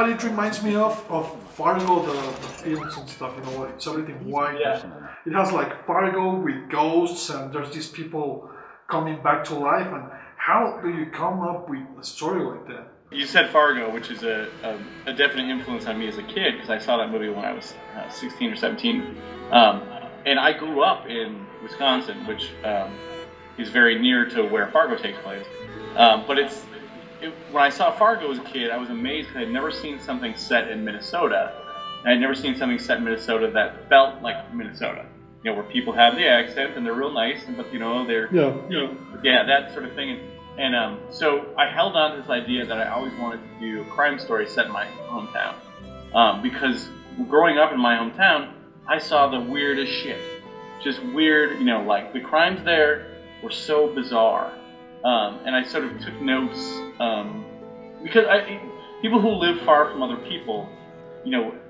that it reminds me of Fargo, the films and stuff. You know, it's everything white. Yeah. It has like Fargo with ghosts, and there's these people coming back to life. And how do you come up with a story like that? You said Fargo, which is a definite influence on me as a kid, because I saw that movie when I was 16 or 17. And I grew up in Wisconsin, which is very near to where Fargo takes place. But when I saw Fargo as a kid, I was amazed because I'd never seen something set in Minnesota. I'd never seen something set in Minnesota that felt like Minnesota. You know, where people have the accent and they're real nice, but they're that sort of thing. And so I held on to this idea that I always wanted to do a crime story set in my hometown. Because growing up in my hometown, I saw the weirdest shit. Just weird, like the crimes there were so bizarre. And I sort of took notes because people who live far from other people,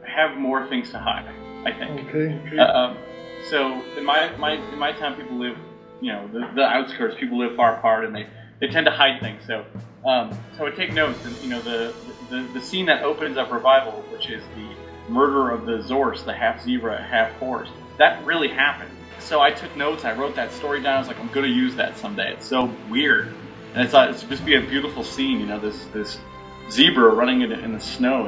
have more things to hide, I think. Okay. So in my town, people live, the outskirts. People live far apart, and they tend to hide things. So I take notes, and the scene that opens up Revival, which is the murder of the Zorse, the half zebra, half horse, that really happened. So I took notes. I wrote that story down. I was like, I'm gonna use that someday. It's so weird, and I thought it's just be a beautiful scene. This zebra running in the snow.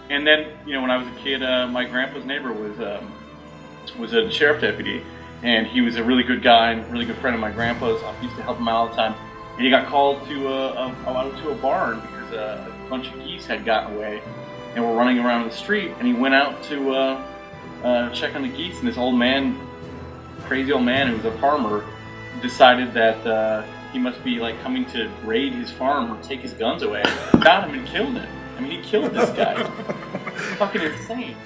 And then when I was a kid, my grandpa's neighbor was a sheriff deputy. And he was a really good guy and a really good friend of my grandpa's. I used to help him out all the time. And he got called to a barn because a bunch of geese had gotten away and were running around the street. And he went out to check on the geese. And this crazy old man who was a farmer, decided that he must be like coming to raid his farm or take his guns away. Got him and killed him. I mean, he killed this guy. Fucking insane.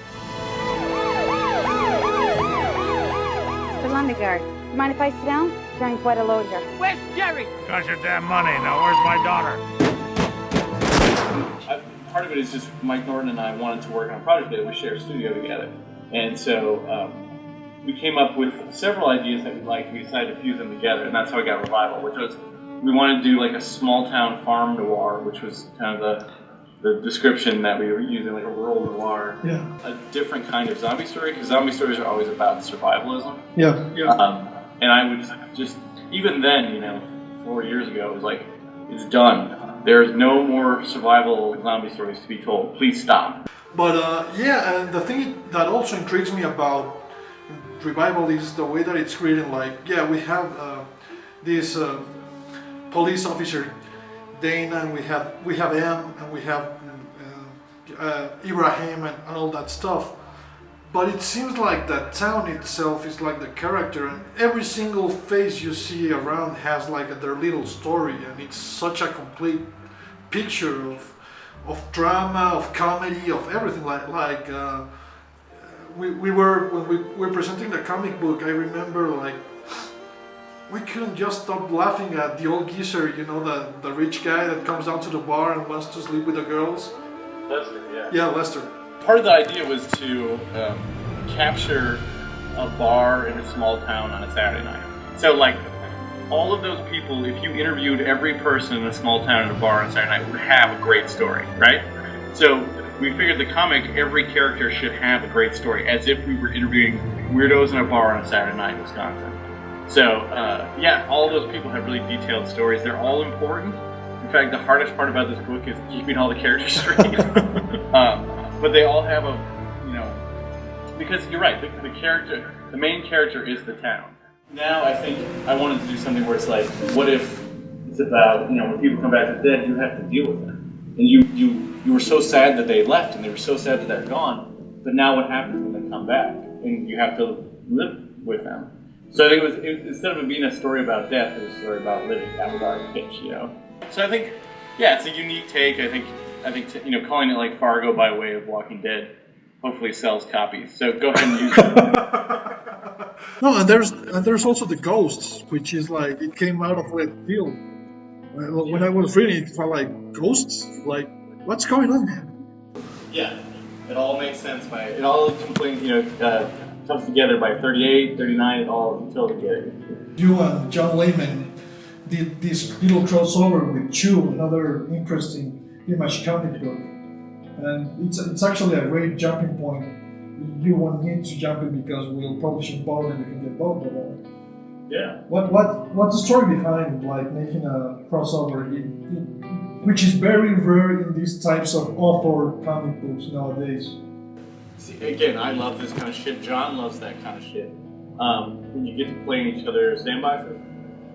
Lundegaard, you mind if I sit down? Carrying quite a load here. Where's Jerry? Got your damn money. Now where's my daughter? Part of it is just Mike Norton and I wanted to work on a project that we share a studio together. And so we came up with several ideas that we liked. We decided to fuse them together, and that's how we got Revival, which was we wanted to do like a small town farm noir, which was kind of the description that we were using, like a rural noir. Yeah. A different kind of zombie story, because zombie stories are always about survivalism. Yeah. And I would just, even then, 4 years ago, it was like, it's done. There's no more survival zombie stories to be told. Please stop. But and the thing that also intrigues me about Revival is the way that it's written. Like, we have this police officer Dana, and we have M, and we have Ibrahim, and all that stuff. But it seems like that town itself is like the character, and every single face you see around has like their little story, and it's such a complete picture of drama, of comedy, of everything. When we were presenting the comic book, I remember like we couldn't just stop laughing at the old geezer, the rich guy that comes down to the bar and wants to sleep with the girls. Lester, yeah. Yeah, Lester. Part of the idea was to capture a bar in a small town on a Saturday night. So, like, all of those people, if you interviewed every person in a small town in a bar on a Saturday night, would have a great story, right? So we figured the comic, every character should have a great story, as if we were interviewing weirdos in a bar on a Saturday night in Wisconsin. So, all of those people have really detailed stories. They're all important. In fact, the hardest part about this book is keeping all the characters straight. But they all have because you're right, the main character is the town. Now I think I wanted to do something where it's like, what if it's about, when people come back to the dead, you have to deal with them. And you were so sad that they left, and they were so sad that they're gone, but now what happens when they come back? And you have to live with them. So I think it was instead of it being a story about death, it was a story about living. That was our pitch, So I think, it's a unique take. I think calling it like Fargo by way of Walking Dead hopefully sells copies. So go ahead and use it. No, and there's also the ghosts, which is like it came out of left field. When I was reading it, I felt like ghosts. Like, what's going on, man? Yeah, it all makes sense. It all comes together by 38, 39. It all until together. You and John Layman did this little crossover with Chew, another interesting Image comic book, and it's actually a great jumping point. You won't need to jump in because we'll publish in both and you can get both. But, Yeah. What's the story behind like making a crossover, which is very rare in these types of author comic books nowadays? See, again, I love this kind of shit. John loves that kind of shit. When you get to play in each other's sandboxes,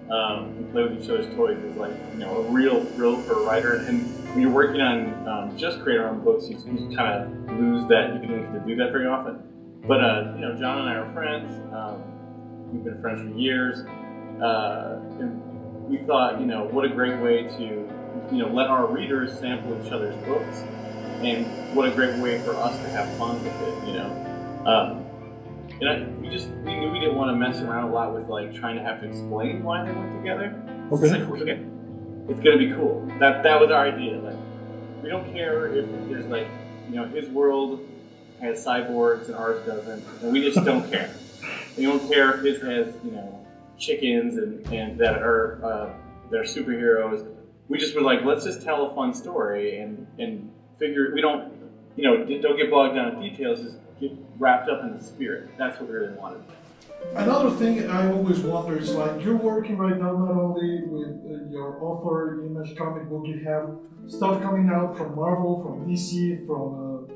and play with each other's toys is like, you know, a real thrill for a writer. And when you're working on just create our own books, you kind of lose that. You don't get to do that very often. But you know, John and I are friends. We've been friends for years, and we thought, you know, what a great way to, you know, let our readers sample each other's books, and what a great way for us to have fun with it, you know. And we knew we didn't want to mess around a lot with like trying to have to explain why they went together. Okay. Like, it's gonna be cool. That was our idea. Like, we don't care if there's like, you know, his world has cyborgs and ours doesn't, and we just don't care. We don't care if his has, you know, chickens and that are superheroes. We just were like, let's just tell a fun story and figure. We don't, you know, don't get bogged down in details. Just get wrapped up in the spirit. That's what we really wanted. Another thing I always wonder is like you're working right now not only with your author Image comic book, you have stuff coming out from Marvel, from DC, from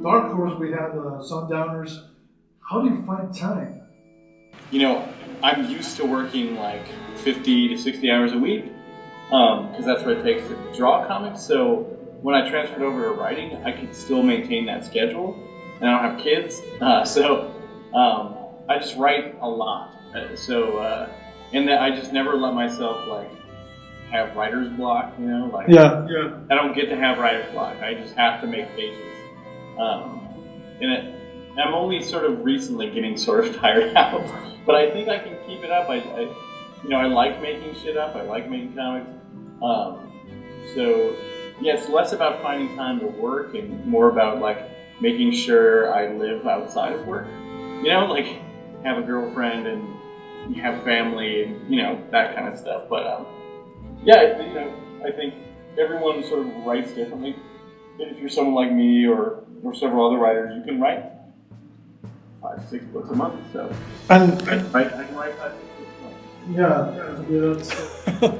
Dark Horse. We had Sundowners. How do you find time? You know, I'm used to working like 50 to 60 hours a week because that's what it takes to draw comics. So when I transferred over to writing, I could still maintain that schedule. And I don't have kids, so I just write a lot. And that I just never let myself like have writer's block. You know, like Yeah. I don't get to have writer's block. I just have to make pages. I'm only sort of recently getting sort of tired out, but I think I can keep it up. I like making shit up. I like making comics. So yeah, it's less about finding time to work and more about like making sure I live outside of work. You know, like have a girlfriend and have family and, you know, that kind of stuff. But yeah, you know, I think everyone sort of writes differently. And if you're someone like me or several other writers, you can write 5-6 books a month. So And I can write 5-6 books a month. yeah, that's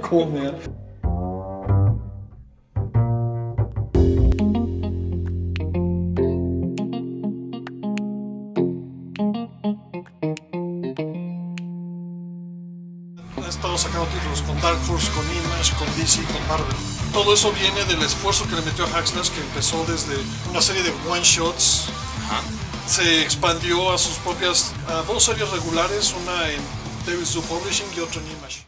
cool, man. Ha estado sacando títulos con Dark Horse, con Image, con DC, con Marvel. Todo eso viene del esfuerzo que le metió a Hackslash, que empezó desde una serie de one-shots. Se expandió a sus propias, a 2 series regulares, una en David's Zoo Publishing y otra en Image.